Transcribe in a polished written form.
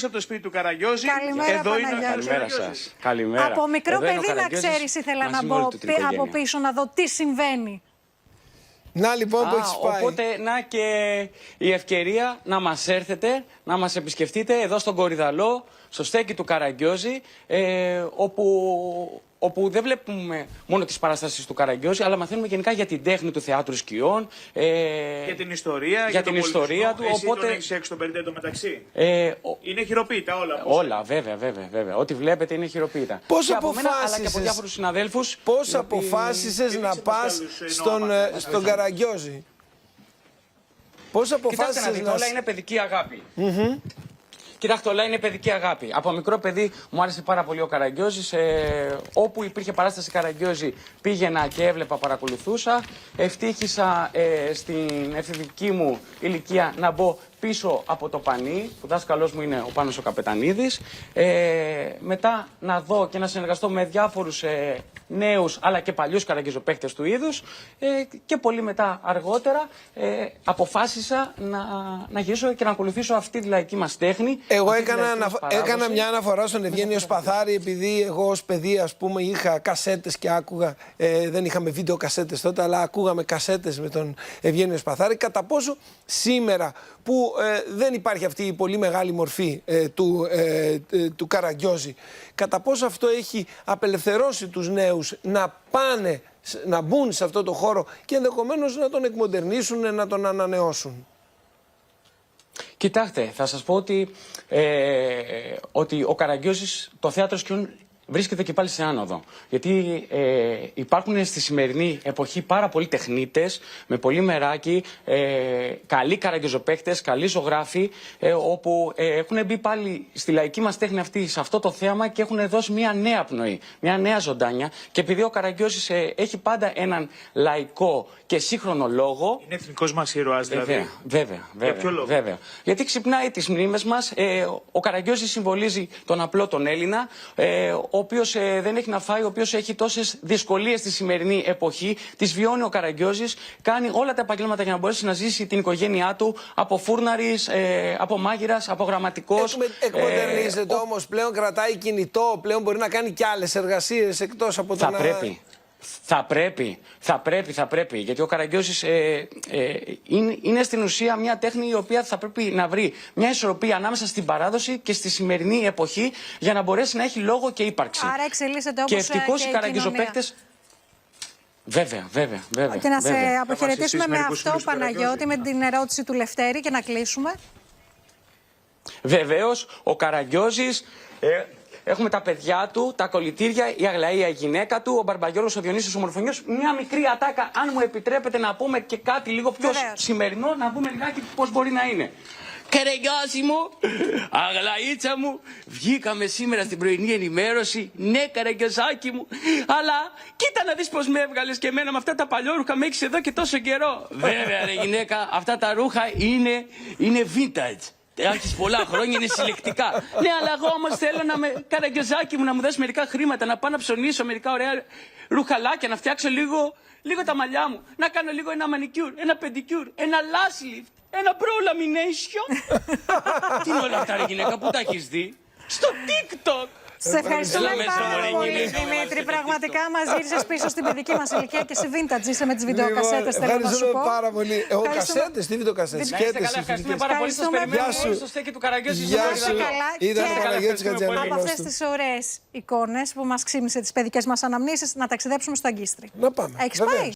έξω από το σπίτι του Καραγκιόζη. Καλημέρα, Εδώ είναι ο Καλημέρα σας. Καλημέρα. Από μικρό Εδώ είναι ο παιδί, να Καραγκιόζης, ξέρεις, ήθελα να μαζί με μπω όλη του την οικογένεια. από πίσω να δω τι συμβαίνει. Να λοιπόν που έχεις πάει. Οπότε να και η ευκαιρία να μας έρθετε, να μας επισκεφτείτε εδώ στον Κορυδαλό, στο στέκι του Καραγκιόζη, όπου δεν βλέπουμε μόνο τις παραστάσεις του Καραγκιόζη, αλλά μαθαίνουμε γενικά για την τέχνη του θεάτρου σκιών. Για την ιστορία, για την ιστορία του. Εσύ οπότε... τον έχεις έξω τον περιττέ μεταξύ. Είναι χειροποίητα όλα. Όλα, βέβαια. Ό,τι βλέπετε είναι χειροποίητα. Πώς και από μένα, αλλά και από αποφάσισες, διάφορους συναδέλφους. πώς αποφάσισες να πας στον Καραγκιόζη? Πώς αποφάσισες Κοιτάξτε να δείτε, όλα είναι παιδική αγάπη. Κοιτάξτε, όλα είναι παιδική αγάπη. Από μικρό παιδί μου άρεσε πάρα πολύ ο Καραγκιόζης. Όπου υπήρχε παράσταση Καραγκιόζη πήγαινα και έβλεπα, παρακολουθούσα. Ευτύχησα στην εφηβική μου ηλικία να μπω πίσω από το πανί, που δάσκαλός μου είναι ο Πάνος ο Καπετανίδης. Μετά να δω και να συνεργαστώ με διάφορους νέους αλλά και παλιούς καραγκιόζοπαίχτες του είδους. Και πολύ μετά αργότερα αποφάσισα να γυρίσω και να ακολουθήσω αυτή τη λαϊκή μας τέχνη. Εγώ έκανα μια αναφορά στον Ευγένιο Σπαθάρη, επειδή εγώ ως παιδί, ας πούμε, είχα κασέτες και άκουγα. Δεν είχαμε βίντεο κασέτες τότε, αλλά ακούγαμε κασέτες με τον Ευγένιο Σπαθάρη. Κατά πόσο σήμερα που δεν υπάρχει αυτή η πολύ μεγάλη μορφή του Καραγκιόζη, κατά πόσο αυτό έχει απελευθερώσει τους νέους να μπουν σε αυτό το χώρο και ενδεχομένως να τον εκμοντερνήσουν, να τον ανανεώσουν? Κοιτάξτε, θα σας πω ότι ο Καραγκιόζης, το θέατρο σκιών, βρίσκεται και πάλι σε άνοδο. Γιατί υπάρχουν στη σημερινή εποχή πάρα πολλοί τεχνίτες με πολύ μεράκι, καλοί καραγκιόζοπαίχτες, καλοί ζωγράφοι, όπου έχουν μπει πάλι στη λαϊκή μας τέχνη αυτή, σε αυτό το θέαμα, και έχουν δώσει μια νέα πνοή, μια νέα ζωντάνια. Και επειδή ο Καραγκιόζης έχει πάντα έναν λαϊκό και σύγχρονο λόγο. Είναι εθνικός μας ήρωας, δηλαδή. Βέβαια. Για ποιο λόγο? Βέβαια. Γιατί ξυπνάει τις μνήμες μας. Ο Καραγκιόζης συμβολίζει τον απλό τον Έλληνα, ο οποίος δεν έχει να φάει, ο οποίος έχει τόσες δυσκολίες στη σημερινή εποχή. Τις βιώνει ο Καραγκιόζης, κάνει όλα τα επαγγέλματα για να μπορέσει να ζήσει την οικογένειά του, από φούρναρης, από μάγειρας, από γραμματικός. Εκμοντερνίζεται όμως, πλέον κρατάει κινητό, πλέον μπορεί να κάνει και άλλες εργασίες εκτός από το Θα πρέπει, γιατί ο Καραγκιόζης είναι στην ουσία μια τέχνη η οποία θα πρέπει να βρει μια ισορροπία ανάμεσα στην παράδοση και στη σημερινή εποχή για να μπορέσει να έχει λόγο και ύπαρξη. Άρα εξελίσσεται όπως και ευτυχώς οι καραγκιόζοπαίχτες. Βέβαια. Και να σε αποχαιρετήσουμε με αυτό, Παναγιώτη, με την ερώτηση του Λευτέρη και να κλείσουμε. Βεβαίως, ο Καραγκιόζης. Έχουμε τα παιδιά του, τα κολλητήρια, η Αγλαία, η γυναίκα του, ο Μπαρμπαγιώργος, ο Διονύσιος, ο Μορφωνιός. Μια μικρή ατάκα, αν μου επιτρέπετε να πούμε και κάτι λίγο πιο σημερινό, να δούμε λιγάκι πώς μπορεί να είναι. Καραγκιόζη μου, Αγλαΐτσα μου, βγήκαμε σήμερα στην πρωινή ενημέρωση. Ναι, Καραγκιόζάκι μου, αλλά κοίτα να δεις πως με έβγαλες και εμένα με αυτά τα παλιόρουχα, με έχεις εδώ και τόσο καιρό. Βέβαια, ρε γυναίκα, αυτά τα ρούχα είναι vintage. Έχεις πολλά χρόνια, είναι συλλεκτικά. Ναι, αλλά εγώ όμως θέλω Καραγκιόζάκι μου, να μου δώσεις μερικά χρήματα, να πάω να ψωνίσω μερικά ωραία ρουχαλάκια, να φτιάξω λίγο τα μαλλιά μου, να κάνω λίγο ένα μανικιούρ, ένα πεντικιούρ, ένα last lift, ένα pro lamination. Τι είναι όλα αυτά, ρε γυναίκα, πού τα έχεις δει? Στο TikTok. Σε ευχαριστούμε πάρα πολύ, Δημήτρη. Πραγματικά μας γύρισες πίσω στην παιδική μας ηλικία και σε vintage είσαι με τις βιντεοκασέτες. Ευχαριστούμε πάρα πολύ. Εγώ κασέτες, τι βιντεοκασέτες? Ευχαριστούμε πάρα πολύ. Σας περιμένουμε στο στέκι του Καραγκιόζη. Γεια σου. Ήταν ο Παναγιώτης Χατζιανίνος. Από αυτές τις ωραίες εικόνες που μας ξύπνησε τις παιδικές μας αναμνήσεις, να ταξιδέψουμε στο Αγκίστρι. Να πάμε. Έχεις πάει?